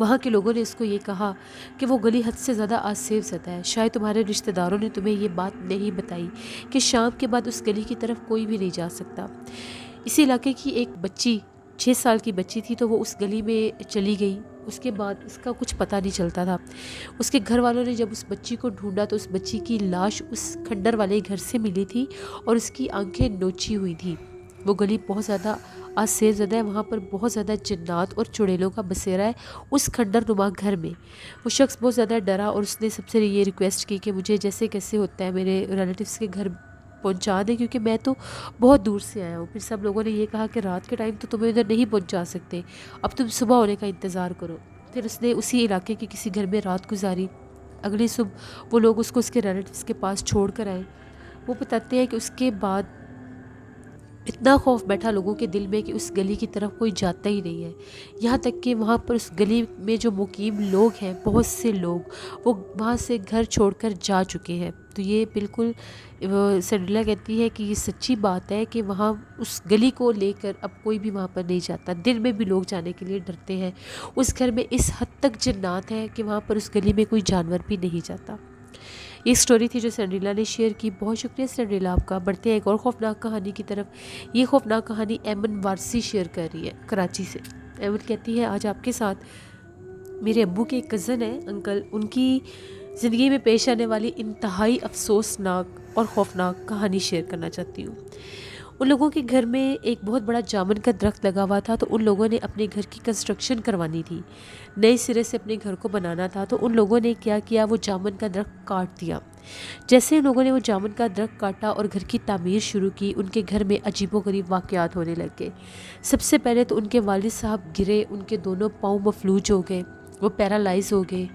وہاں کے لوگوں نے اس کو یہ کہا کہ وہ گلی حد سے زیادہ آسیب زدہ ہے، شاید تمہارے رشتہ داروں نے تمہیں یہ بات نہیں بتائی کہ شام کے بعد اس گلی کی طرف کوئی بھی نہیں جا سکتا۔ اسی علاقے کی ایک بچی 6 سال کی بچی تھی، تو وہ اس گلی میں چلی گئی، اس کے بعد اس کا کچھ پتہ نہیں چلتا تھا۔ اس کے گھر والوں نے جب اس بچی کو ڈھونڈا تو اس بچی کی لاش اس کھنڈر والے گھر سے ملی تھی اور اس کی آنکھیں نوچی ہوئی تھی۔ وہ گلی بہت زیادہ آسیب زدہ ہے، وہاں پر بہت زیادہ جنات اور چڑیلوں کا بسیرا ہے اس کھنڈر نما گھر میں۔ وہ شخص بہت زیادہ ڈرا اور اس نے سب سے یہ ریکویسٹ کی کہ مجھے جیسے کیسے ہوتا ہے میرے ریلیٹیوز کے گھر پہنچا دیں، کیونکہ میں تو بہت دور سے آیا ہوں۔ پھر سب لوگوں نے یہ کہا کہ رات کے ٹائم تو تمہیں ادھر نہیں پہنچا سکتے، اب تم صبح ہونے کا انتظار کرو۔ پھر اس نے اسی علاقے کے کسی گھر میں رات گزاری۔ اگلی صبح وہ لوگ اس کو اس کے ریلیٹیوز کے پاس چھوڑ کر آئے۔ وہ بتاتے ہیں کہ اس کے بعد اتنا خوف بیٹھا لوگوں کے دل میں کہ اس گلی کی طرف کوئی جاتا ہی نہیں ہے، یہاں تک کہ وہاں پر اس گلی میں جو مقیم لوگ ہیں، بہت سے لوگ وہ وہاں سے گھر چھوڑ کر جا چکے ہیں۔ تو یہ بالکل سنڈریلا کہتی ہے کہ یہ سچی بات ہے کہ وہاں اس گلی کو لے کر اب کوئی بھی وہاں پر نہیں جاتا، دن میں بھی لوگ جانے کے لیے ڈرتے ہیں۔ اس گھر میں اس حد تک جنات ہیں کہ وہاں پر اس گلی میں کوئی جانور بھی نہیں جاتا۔ یہ سٹوری تھی جو سنڈریلا نے شیئر کی۔ بہت شکریہ سنڈریلا آپ کا۔ بڑھتے ہیں ایک اور خوفناک کہانی کی طرف۔ یہ خوفناک کہانی ایمن وارسی شیئر کر رہی ہے کراچی سے۔ ایمن کہتی ہے آج آپ کے ساتھ میرے ابو کے ایک کزن ہیں انکل، ان کی زندگی میں پیش آنے والی انتہائی افسوسناک اور خوفناک کہانی شیئر کرنا چاہتی ہوں۔ ان لوگوں کے گھر میں ایک بہت بڑا جامن کا درخت لگا ہوا تھا، تو ان لوگوں نے اپنے گھر کی کنسٹرکشن کروانی تھی، نئے سرے سے اپنے گھر کو بنانا تھا۔ تو ان لوگوں نے کیا کیا، وہ جامن کا درخت کاٹ دیا۔ جیسے ان لوگوں نے وہ جامن کا درخت کاٹا اور گھر کی تعمیر شروع کی، ان کے گھر میں عجیب و غریب واقعات ہونے لگ گئے۔ سب سے پہلے تو ان کے والد صاحب گرے، ان کے دونوں پاؤں مفلوج ہو گئے، وہ پیرالائز ہو گئے،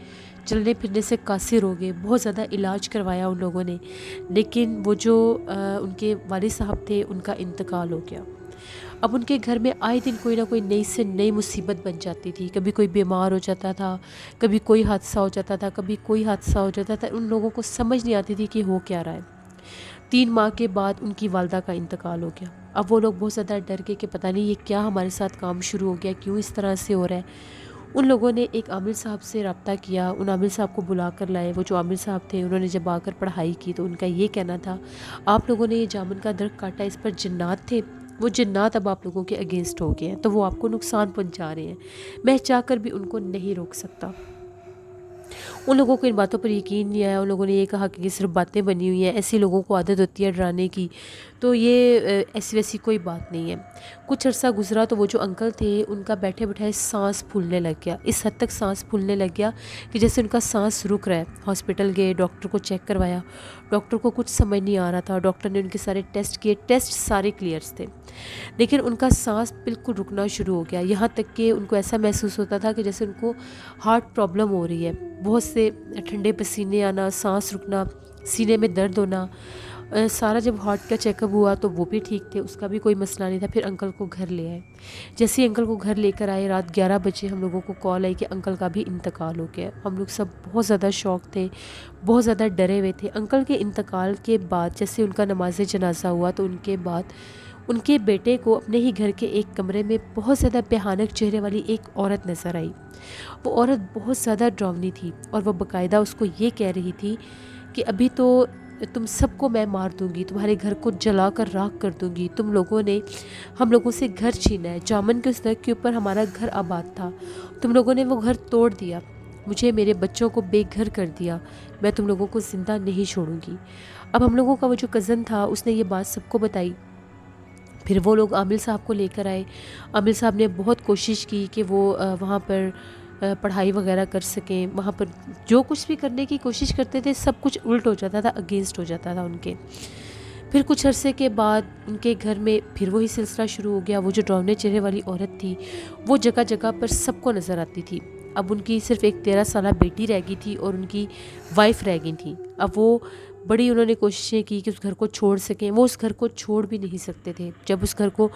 چلنے پھرنے سے قاصر ہو گئے۔ بہت زیادہ علاج کروایا ان لوگوں نے، لیکن وہ جو ان کے والد صاحب تھے ان کا انتقال ہو گیا۔ اب ان کے گھر میں آئے دن کوئی نہ کوئی نئی سے نئی مصیبت بن جاتی تھی، کبھی کوئی بیمار ہو جاتا تھا، کبھی کوئی حادثہ ہو جاتا تھا، کبھی کوئی حادثہ ہو جاتا تھا۔ ان لوگوں کو سمجھ نہیں آتی تھی کہ ہو کیا رہا ہے۔ 3 ماہ کے بعد ان کی والدہ کا انتقال ہو گیا۔ اب وہ لوگ بہت زیادہ ڈر گئے کہ پتہ نہیں یہ کیا ہمارے ساتھ کام شروع ہو گیا، کیوں اس طرح سے ہو رہا ہے۔ ان لوگوں نے ایک عامل صاحب سے رابطہ کیا، ان عامل صاحب کو بلا کر لائے۔ وہ جو عامل صاحب تھے انہوں نے جب آ کر پڑھائی کی تو ان کا یہ کہنا تھا آپ لوگوں نے یہ جامن کا درخت کاٹا، اس پر جنات تھے، وہ جنات اب آپ لوگوں کے اگینسٹ ہو گئے ہیں، تو وہ آپ کو نقصان پہنچا رہے ہیں، میں چاہ کر بھی ان کو نہیں روک سکتا۔ ان لوگوں کو ان باتوں پر یقین نہیں آیا۔ ان لوگوں نے یہ کہا کہ یہ صرف باتیں بنی ہوئی ہیں، ایسی لوگوں کو عادت ہوتی ہے ڈرانے کی، تو یہ ایسی ویسی کوئی بات نہیں ہے۔ کچھ عرصہ گزرا تو وہ جو انکل تھے ان کا بیٹھے بیٹھائے سانس پھولنے لگ گیا، اس حد تک سانس پھولنے لگ گیا کہ جیسے ان کا سانس رک رہا ہے۔ ہاسپٹل گئے، ڈاکٹر کو چیک کروایا، ڈاکٹر کو کچھ سمجھ نہیں آ رہا تھا، ڈاکٹر نے ان کے سارے ٹیسٹ کیے، ٹیسٹ سارے کلیئرز تھے، لیکن ان کا سانس بالکل رکنا شروع ہو گیا، یہاں تک کہ ان کو ایسا محسوس ہوتا تھا کہ جیسے ان کو ہارٹ پرابلم ہو رہی ہے، بہت سے ٹھنڈے پسینے آنا، سانس رکنا، سینے میں درد ہونا۔ سارا جب ہارٹ کا چیک اپ ہوا تو وہ بھی ٹھیک تھے، اس کا بھی کوئی مسئلہ نہیں تھا۔ پھر انکل کو گھر لے آئے۔ جیسے ہی انکل کو گھر لے کر آئے، رات 11 بجے ہم لوگوں کو کال آئی کہ انکل کا بھی انتقال ہو گیا۔ ہم لوگ سب بہت زیادہ شوق تھے، بہت زیادہ ڈرے ہوئے تھے۔ انکل کے انتقال کے بعد جیسے ان کا نماز جنازہ ہوا تو ان کے بعد ان کے بیٹے کو اپنے ہی گھر کے ایک کمرے میں بہت زیادہ بھیانک چہرے والی ایک عورت نظر آئی۔ وہ عورت بہت زیادہ ڈراؤنی تھی اور وہ باقاعدہ اس کو یہ کہہ رہی تھی کہ ابھی تو تم سب کو میں مار دوں گی، تمہارے گھر کو جلا کر راکھ کر دوں گی، تم لوگوں نے ہم لوگوں سے گھر چھینا ہے، جامن کے اس درخت کے اوپر ہمارا گھر آباد تھا، تم لوگوں نے وہ گھر توڑ دیا، مجھے میرے بچوں کو بے گھر کر دیا، میں تم لوگوں کو زندہ نہیں چھوڑوں گی۔ اب ہم لوگوں کا وہ جو کزن تھا اس نے یہ بات سب کو بتائی۔ پھر وہ لوگ عامل صاحب کو لے کر آئے۔ عامل صاحب نے بہت کوشش کی کہ وہ وہاں پر پڑھائی وغیرہ کر سکیں، وہاں پر جو کچھ بھی کرنے کی کوشش کرتے تھے سب کچھ الٹ ہو جاتا تھا، اگینسٹ ہو جاتا تھا ان کے۔ پھر کچھ عرصے کے بعد ان کے گھر میں پھر وہی سلسلہ شروع ہو گیا۔ وہ جو ڈراؤنے چہرے والی عورت تھی وہ جگہ جگہ پر سب کو نظر آتی تھی۔ اب ان کی صرف ایک 13 سالہ بیٹی رہ گئی تھی اور ان کی وائف رہ گئی تھی۔ اب وہ بڑی انہوں نے کوششیں کی کہ اس گھر کو چھوڑ سکیں، وہ اس گھر کو چھوڑ بھی نہیں سکتے تھے۔ جب اس گھر کو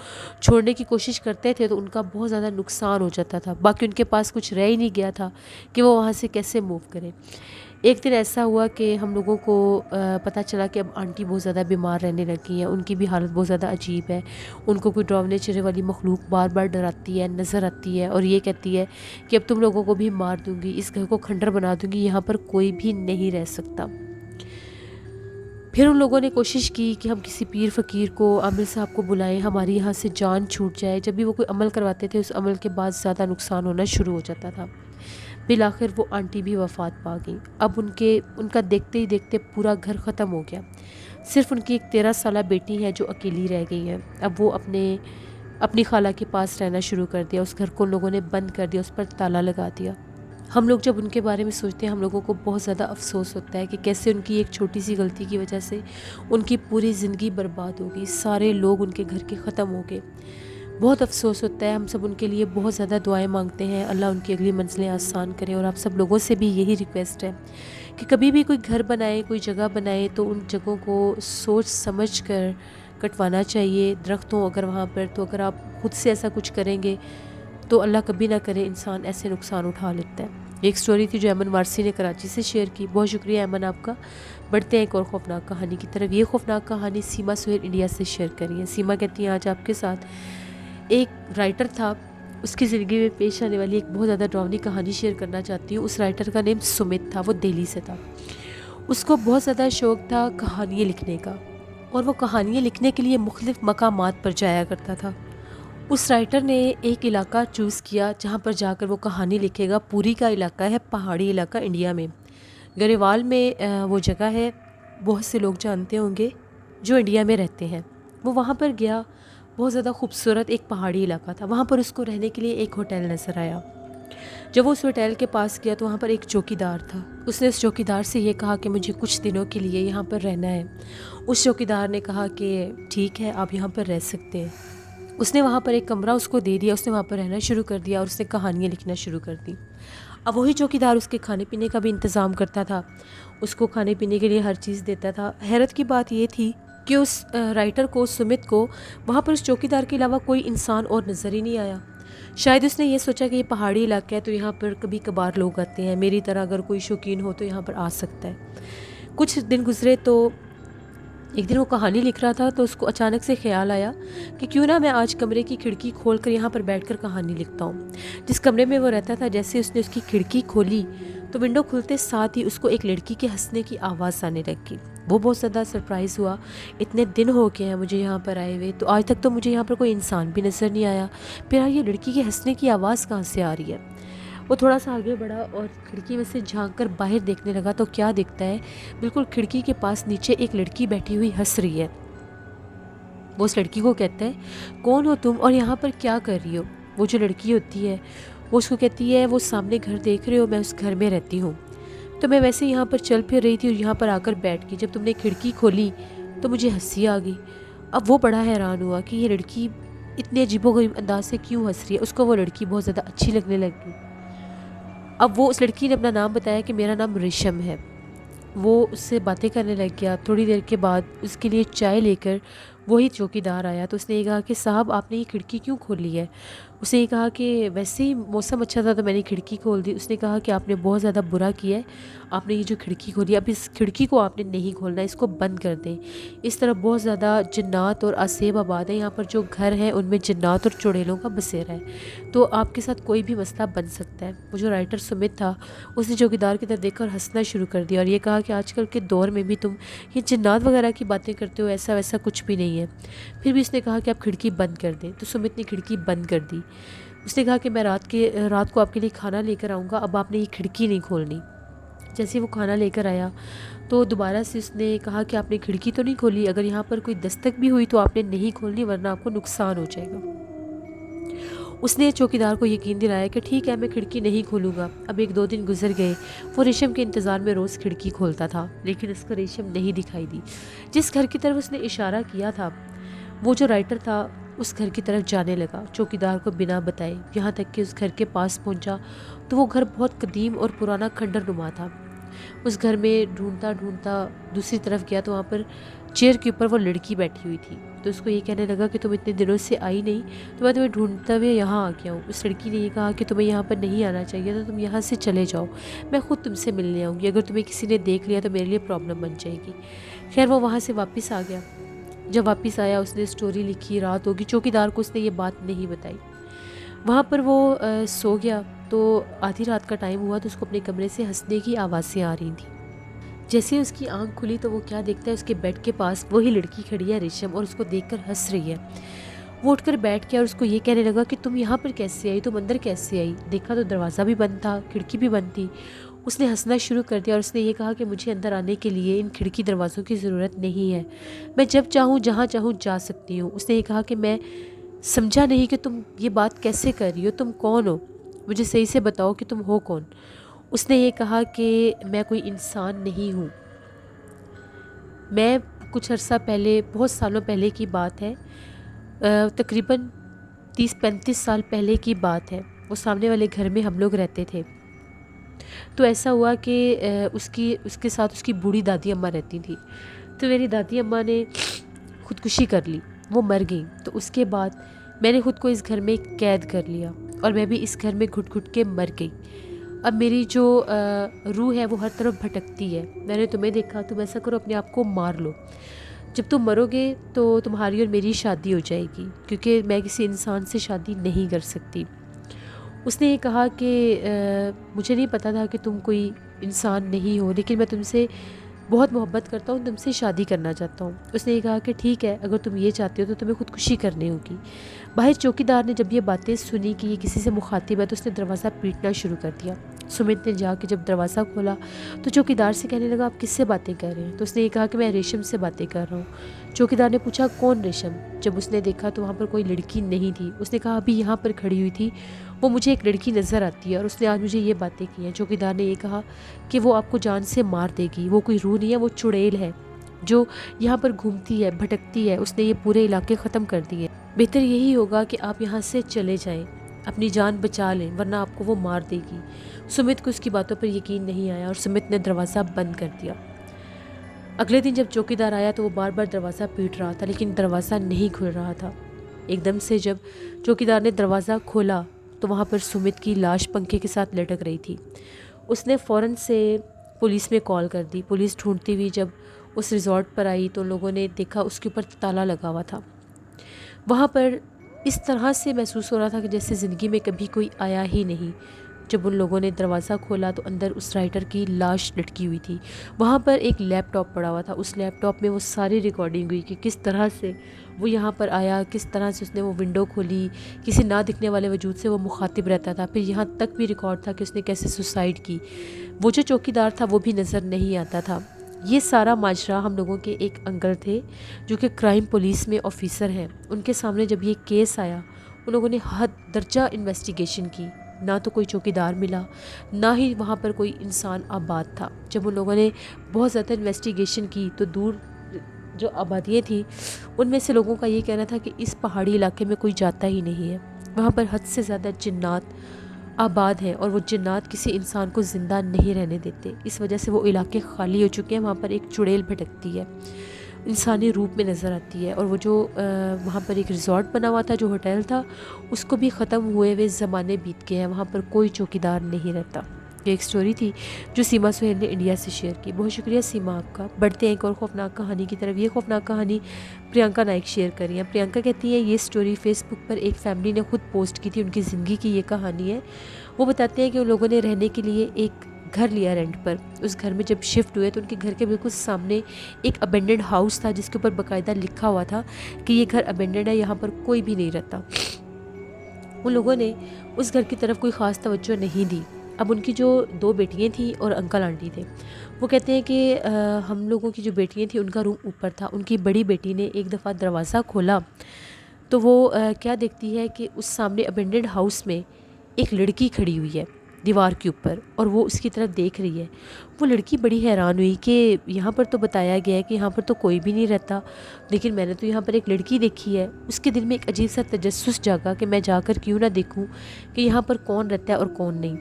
چھوڑنے کی کوشش کرتے تھے تو ان کا بہت زیادہ نقصان ہو جاتا تھا، باقی ان کے پاس کچھ رہ ہی نہیں گیا تھا کہ وہ وہاں سے کیسے موو کریں۔ ایک دن ایسا ہوا کہ ہم لوگوں کو پتہ چلا کہ اب آنٹی بہت زیادہ بیمار رہنے لگی ہیں، ان کی بھی حالت بہت زیادہ عجیب ہے، ان کو کوئی ڈراونے چہرے والی مخلوق بار بار ڈراتی ہے، نظر آتی ہے اور یہ کہتی ہے کہ اب تم لوگوں کو بھی مار دوں گی، اس گھر کو کھنڈر بنا دوں گی، یہاں پر کوئی بھی نہیں رہ سکتا۔ پھر ان لوگوں نے کوشش کی کہ ہم کسی پیر فقیر کو، عامل صاحب کو بلائیں، ہماری یہاں سے جان چھوٹ جائے۔ جب بھی وہ کوئی عمل کرواتے تھے اس عمل کے بعد زیادہ نقصان ہونا شروع ہو جاتا تھا۔ بالآخر وہ آنٹی بھی وفات پا گئی۔ اب ان کا دیکھتے ہی دیکھتے پورا گھر ختم ہو گیا، صرف ان کی ایک 13 سالہ بیٹی ہے جو اکیلی رہ گئی ہے۔ اب وہ اپنی خالہ کے پاس رہنا شروع کر دیا، اس گھر کو ان لوگوں نے بند کر دیا، اس پر تالا لگا دیا۔ ہم لوگ جب ان کے بارے میں سوچتے ہیں ہم لوگوں کو بہت زیادہ افسوس ہوتا ہے کہ کیسے ان کی ایک چھوٹی سی غلطی کی وجہ سے ان کی پوری زندگی برباد ہو گئی، سارے لوگ ان کے گھر کے ختم ہو گئے۔ بہت افسوس ہوتا ہے، ہم سب ان کے لیے بہت زیادہ دعائیں مانگتے ہیں، اللہ ان کی اگلی منزلیں آسان کرے۔ اور آپ سب لوگوں سے بھی یہی ریکویسٹ ہے کہ کبھی بھی کوئی گھر بنائے، کوئی جگہ بنائے تو ان جگہوں کو سوچ سمجھ کر کٹوانا چاہیے۔ درختوں اگر وہاں پر، تو اگر آپ خود سے ایسا کچھ کریں گے تو اللہ کبھی نہ کرے انسان ایسے نقصان اٹھا لیتا ہے۔ ایک سٹوری تھی جو ایمن وارسی نے کراچی سے شیئر کی، بہت شکریہ ایمن آپ کا۔ بڑھتے ہیں ایک اور خوفناک کہانی کی طرف۔ یہ خوفناک کہانی سیما سہیل انڈیا سے شیئر کری ہے۔ سیما کہتی ہیں آج آپ کے ساتھ ایک رائٹر تھا، اس کی زندگی میں پیش آنے والی ایک بہت زیادہ ڈراؤنی کہانی شیئر کرنا چاہتی ہوں۔ اس رائٹر کا نیم سمت تھا، وہ دہلی سے تھا۔ اس کو بہت زیادہ شوق تھا کہانیاں لکھنے کا، اور وہ کہانیاں لکھنے کے لیے مختلف مقامات پر جایا کرتا تھا۔ اس رائٹر نے ایک علاقہ چوز کیا جہاں پر جا کر وہ کہانی لکھے گا۔ پوری کا علاقہ ہے پہاڑی علاقہ انڈیا میں، گریوال میں وہ جگہ ہے، بہت سے لوگ جانتے ہوں گے جو انڈیا میں رہتے ہیں۔ وہ وہاں پر گیا، بہت زیادہ خوبصورت ایک پہاڑی علاقہ تھا، وہاں پر اس کو رہنے کے لیے ایک ہوٹل نظر آیا۔ جب وہ اس ہوٹل کے پاس گیا تو وہاں پر ایک چوکیدار تھا۔ اس نے اس چوکیدار سے یہ کہا کہ مجھے کچھ دنوں کے لیے یہاں پر رہنا ہے۔ اس چوکیدار نے کہا کہ ٹھیک ہے، آپ یہاں پر رہ سکتے ہیں۔ اس نے وہاں پر ایک کمرہ اس کو دے دیا، اس نے وہاں پر رہنا شروع کر دیا اور اس نے کہانیاں لکھنا شروع کر دی۔ اب وہی چوکیدار اس کے کھانے پینے کا بھی انتظام کرتا تھا، اس کو کھانے پینے کے لیے ہر چیز دیتا تھا۔ حیرت کی بات یہ تھی کہ اس رائٹر کو، سمت کو، وہاں پر اس چوکیدار کے علاوہ کوئی انسان اور نظر ہی نہیں آیا۔ شاید اس نے یہ سوچا کہ یہ پہاڑی علاقہ ہے تو یہاں پر کبھی کبھار لوگ آتے ہیں، میری طرح اگر کوئی شوقین ہو تو یہاں پر آ سکتا ہے۔ کچھ دن گزرے تو ایک دن وہ کہانی لکھ رہا تھا تو اس کو اچانک سے خیال آیا کہ کیوں نہ میں آج کمرے کی کھڑکی کھول کر یہاں پر بیٹھ کر کہانی لکھتا ہوں۔ جس کمرے میں وہ رہتا تھا، جیسے اس نے اس کی کھڑکی کھولی تو ونڈو کھلتے ساتھ ہی اس کو ایک لڑکی کے ہنسنے کی آواز آنے لگی۔ وہ بہت زیادہ سرپرائز ہوا، اتنے دن ہو گئے ہیں مجھے یہاں پر آئے ہوئے تو آج تک تو مجھے یہاں پر کوئی انسان بھی نظر نہیں آیا، پھر یہ لڑکی کے ہنسنے کی آواز کہاں سے آ رہی ہے؟ وہ تھوڑا سا آگے بڑھا اور کھڑکی میں سے جھانک کر باہر دیکھنے لگا تو کیا دیکھتا ہے، بالکل کھڑکی کے پاس نیچے ایک لڑکی بیٹھی ہوئی ہنس رہی ہے۔ وہ اس لڑکی کو کہتا ہے کون ہو تم اور یہاں پر کیا کر رہی ہو؟ وہ جو لڑکی ہوتی ہے وہ اس کو کہتی ہے وہ سامنے گھر دیکھ رہے ہو، میں اس گھر میں رہتی ہوں، تو میں ویسے یہاں پر چل پھر رہی تھی اور یہاں پر آ کر بیٹھ گئی، جب تم نے کھڑکی کھولی تو مجھے ہنسی آ گئی۔ اب وہ بڑا حیران ہوا کہ یہ لڑکی اتنے عجیب و غریب انداز سے کیوں ہنس رہی ہے، اس کو وہ لڑکی بہت زیادہ اچھی لگنے لگی۔ اب وہ اس لڑکی نے اپنا نام بتایا کہ میرا نام ریشم ہے۔ وہ اس سے باتیں کرنے لگ گیا۔ تھوڑی دیر کے بعد اس کے لیے چائے لے کر وہی چوکیدار آیا تو اس نے یہ کہا کہ صاحب آپ نے یہ کھڑکی کیوں کھولی ہے؟ اس نے یہ کہا کہ ویسے ہی موسم اچھا تھا تو میں نے کھڑکی کھول دی۔ اس نے کہا کہ آپ نے بہت زیادہ برا کیا ہے، آپ نے یہ جو کھڑکی کھولی، اب اس کھڑکی کو آپ نے نہیں کھولنا، اس کو بند کر دیں۔ اس طرح بہت زیادہ جنات اور آسیب آباد ہیں، یہاں پر جو گھر ہیں ان میں جنات اور چڑیلوں کا بسیرا ہے، تو آپ کے ساتھ کوئی بھی مسئلہ بن سکتا ہے۔ وہ جو رائٹر سمت تھا اس نے چوکیدار کی طرف دیکھ کر ہنسنا شروع کر دیا اور یہ کہا کہ آج کل کے دور میں بھی تم یہ جنات وغیرہ کی باتیں کرتے ہو، ایسا ویسا کچھ بھی نہیں ہے۔ پھر بھی اس نے کہا کہ آپ کھڑکی بند کر دیں، تو سمت نے کھڑکی بند کر دی۔ اس نے کہا کہ میں رات کو آپ کے لیے کھانا لے کر آؤں گا، اب آپ نے یہ کھڑکی نہیں کھولنی۔ جیسے وہ کھانا لے کر آیا تو دوبارہ سے اس نے کہا کہ آپ نے کھڑکی تو نہیں کھولی، اگر یہاں پر کوئی دستک بھی ہوئی تو آپ نے نہیں کھولنی ورنہ آپ کو نقصان ہو جائے گا۔ اس نے چوکیدار کو یقین دلایا کہ ٹھیک ہے میں کھڑکی نہیں کھولوں گا۔ اب ایک دو دن گزر گئے، وہ ریشم کے انتظار میں روز کھڑکی کھولتا تھا لیکن اس کو ریشم نہیں دکھائی دی۔ جس گھر کی طرف اس نے اشارہ کیا تھا وہ جو رائٹر تھا اس گھر کی طرف جانے لگا، چوکیدار کو بنا بتائے، یہاں تک کہ اس گھر کے پاس پہنچا تو وہ گھر بہت قدیم اور پرانا کھنڈر نما تھا۔ اس گھر میں ڈھونڈتا ڈھونڈتا دوسری طرف گیا تو وہاں پر چیئر کے اوپر وہ لڑکی بیٹھی ہوئی تھی۔ تو اس کو یہ کہنے لگا کہ تم اتنے دنوں سے آئی نہیں تو میں تمہیں ڈھونڈتا ہوئے یہاں آ گیا ہوں۔ اس لڑکی نے یہ کہا کہ تمہیں یہاں پر نہیں آنا چاہیے تھا، تم یہاں سے چلے جاؤ، میں خود تم سے ملنے آؤں گی، اگر تمہیں کسی نے دیکھ لیا تو میرے لیے پرابلم بن جائے گی۔ خیر وہ وہاں سے واپس آ گیا۔ جب واپس آیا اس نے اسٹوری لکھی، رات ہوگی، چوکیدار کو اس نے یہ بات نہیں بتائی۔ وہاں پر وہ سو گیا تو آدھی رات کا ٹائم ہوا تو اس کو اپنے کمرے سے ہنسنے کی آوازیں آ رہی تھیں۔ جیسے اس کی آنکھ کھلی تو وہ کیا دیکھتا ہے، اس کے بیڈ کے پاس وہی لڑکی کھڑی ہے ریشم، اور اس کو دیکھ کر ہنس رہی ہے۔ وہ اٹھ کر بیٹھ گیا اور اس کو یہ کہنے لگا کہ تم یہاں پر کیسے آئی، تم اندر کیسے آئی؟ دیکھا تو دروازہ بھی بند تھا، کھڑکی بھی بند تھی۔ اس نے ہنسنا شروع کر دیا اور اس نے یہ کہا کہ مجھے اندر آنے کے لیے ان کھڑکی دروازوں کی ضرورت نہیں ہے، میں جب چاہوں جہاں چاہوں جا سکتی ہوں۔ اس نے یہ کہا کہ میں سمجھا نہیں کہ تم یہ بات کیسے کر رہی ہو، تم کون ہو، مجھے صحیح سے بتاؤ کہ تم ہو کون۔ اس نے یہ کہا کہ میں کوئی انسان نہیں ہوں، میں کچھ عرصہ پہلے، بہت سالوں پہلے کی بات ہے، تقریباً 30-35 سال پہلے کی بات ہے، وہ سامنے والے گھر میں ہم لوگ رہتے تھے۔ تو ایسا ہوا کہ اس کے ساتھ اس کی بوڑھی دادی اماں رہتی تھی، تو میری دادی اماں نے خودکشی کر لی، وہ مر گئی۔ تو اس کے بعد میں نے خود کو اس گھر میں قید کر لیا اور میں بھی اس گھر میں گھٹ گھٹ کے مر گئی۔ اب میری جو روح ہے وہ ہر طرف بھٹکتی ہے۔ میں نے تمہیں دیکھا، تم ایسا کرو اپنے آپ کو مار لو، جب تم مرو گے تو تمہاری اور میری شادی ہو جائے گی، کیونکہ میں کسی انسان سے شادی نہیں کر سکتی۔ اس نے یہ کہا کہ مجھے نہیں پتا تھا کہ تم کوئی انسان نہیں ہو، لیکن میں تم سے بہت محبت کرتا ہوں، تم سے شادی کرنا چاہتا ہوں۔ اس نے یہ کہا کہ ٹھیک ہے، اگر تم یہ چاہتے ہو تو تمہیں خودکشی کرنی ہوگی۔ باہر چوکیدار نے جب یہ باتیں سنی کہ یہ کسی سے مخاطب ہے تو اس نے دروازہ پیٹنا شروع کر دیا۔ سمت نے جا کے جب دروازہ کھولا تو چوکیدار سے کہنے لگا آپ کس سے باتیں کر رہے ہیں؟ تو اس نے یہ کہا کہ میں ریشم سے باتیں کر رہا ہوں۔ چوکیدار نے پوچھا کون ریشم؟ جب اس نے دیکھا تو وہاں پر کوئی لڑکی نہیں تھی۔ اس نے کہا ابھی یہاں پر کھڑی ہوئی تھی، وہ مجھے ایک لڑکی نظر آتی ہے اور اس نے آج مجھے یہ باتیں کی ہیں۔ چوکیدار نے یہ کہا کہ وہ آپ کو جان سے مار دے گی، وہ کوئی روح نہیں ہے، وہ چڑیل ہے جو یہاں پر گھومتی ہے، بھٹکتی ہے، اس نے یہ پورے علاقے ختم کر دیے، بہتر یہی ہوگا کہ آپ یہاں سے چلے جائیں، اپنی جان بچا لیں ورنہ آپ کو وہ مار دے گی۔ سمت کو اس کی باتوں پر یقین نہیں آیا اور سمت نے دروازہ بند کر دیا۔ اگلے دن جب چوکیدار آیا تو وہ بار بار دروازہ پیٹ رہا تھا لیکن دروازہ نہیں کھل رہا تھا۔ ایک دم سے جب چوکیدار نے دروازہ کھولا تو وہاں پر سمت کی لاش پنکھے کے ساتھ لٹک رہی تھی۔ اس نے فوراً سے پولیس میں کال کر دی۔ پولیس ڈھونڈتی ہوئی جب اس ریزورٹ پر آئی تو لوگوں نے دیکھا اس کے اوپر تالا لگا ہوا تھا۔ وہاں پر اس طرح سے محسوس ہو رہا تھا کہ جیسے زندگی میں کبھی کوئی آیا ہی نہیں۔ جب ان لوگوں نے دروازہ کھولا تو اندر اس رائٹر کی لاش لٹکی ہوئی تھی۔ وہاں پر ایک لیپ ٹاپ پڑا ہوا تھا، اس لیپ ٹاپ میں وہ ساری ریکارڈنگ ہوئی کہ کس طرح سے وہ یہاں پر آیا، کس طرح سے اس نے وہ ونڈو کھولی، کسی نہ دکھنے والے وجود سے وہ مخاطب رہتا تھا، پھر یہاں تک بھی ریکارڈ تھا کہ اس نے کیسے سوسائڈ کی۔ وہ جو چوکیدار تھا وہ بھی نظر نہیں آتا تھا۔ یہ سارا ماجرا ہم لوگوں کے ایک انکل تھے جو کہ کرائم پولیس میں آفیسر ہیں، ان کے سامنے جب یہ کیس آیا ان لوگوں نے حد درجہ انویسٹیگیشن کی، نہ تو کوئی چوکیدار ملا نہ ہی وہاں پر کوئی انسان آباد تھا۔ جب ان لوگوں نے بہت زیادہ انویسٹیگیشن کی تو دور جو آبادیاں تھیں ان میں سے لوگوں کا یہ کہنا تھا کہ اس پہاڑی علاقے میں کوئی جاتا ہی نہیں ہے، وہاں پر حد سے زیادہ جنات آباد ہیں اور وہ جنات کسی انسان کو زندہ نہیں رہنے دیتے، اس وجہ سے وہ علاقے خالی ہو چکے ہیں۔ وہاں پر ایک چڑیل بھٹکتی ہے، انسانی روپ میں نظر آتی ہے، اور وہ جو وہاں پر ایک ریزورٹ بنا ہوا تھا جو ہوٹل تھا اس کو بھی ختم ہوئے زمانے بیت گئے ہیں، وہاں پر کوئی چوکیدار نہیں رہتا۔ یہ ایک سٹوری تھی جو سیما سہیل نے انڈیا سے شیئر کی۔ بہت شکریہ سیما آپ کا۔ بڑھتے ہیں ایک اور خوفناک کہانی کی طرف۔ یہ خوفناک کہانی پرینکا نائک شیئر کر رہی ہیں۔ پرینکا کہتی ہیں یہ سٹوری فیس بک پر ایک فیملی نے خود پوسٹ کی تھی، ان کی زندگی کی یہ کہانی ہے۔ وہ بتاتے ہیں کہ ان لوگوں نے رہنے کے لیے ایک گھر لیا رینٹ پر، اس گھر میں جب شفٹ ہوئے تو ان کے گھر کے بالکل سامنے ایک ابینڈنڈ ہاؤس تھا جس کے اوپر باقاعدہ لکھا ہوا تھا کہ یہ گھر ابینڈنڈ ہے، یہاں پر کوئی بھی نہیں رہتا۔ ان لوگوں نے اس گھر کی طرف کوئی خاص توجہ نہیں دی۔ اب ان کی جو 2 بیٹیاں تھیں اور انکل آنٹی تھے، وہ کہتے ہیں کہ ہم لوگوں کی جو بیٹیاں تھیں ان کا روم اوپر تھا۔ ان کی بڑی بیٹی نے ایک دفعہ دروازہ کھولا تو وہ کیا دیکھتی ہے کہ اس سامنے ابینڈنڈ ہاؤس میں ایک لڑکی کھڑی ہوئی ہے دیوار کے اوپر اور وہ اس کی طرف دیکھ رہی ہے۔ وہ لڑکی بڑی حیران ہوئی کہ یہاں پر تو بتایا گیا ہے کہ یہاں پر تو کوئی بھی نہیں رہتا، لیکن میں نے تو یہاں پر ایک لڑکی دیکھی ہے۔ اس کے دل میں ایک عجیب سا تجسس جاگا کہ میں جا کر کیوں نہ دیکھوں کہ یہاں پر کون رہتا ہے اور کون نہیں۔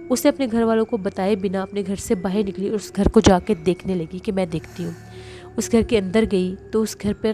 اس نے اپنے گھر والوں کو بتائے بنا اپنے گھر سے باہر نکلی اور اس گھر کو جا کے دیکھنے لگی کہ میں دیکھتی ہوں۔ اس گھر کے اندر گئی تو اس گھر پر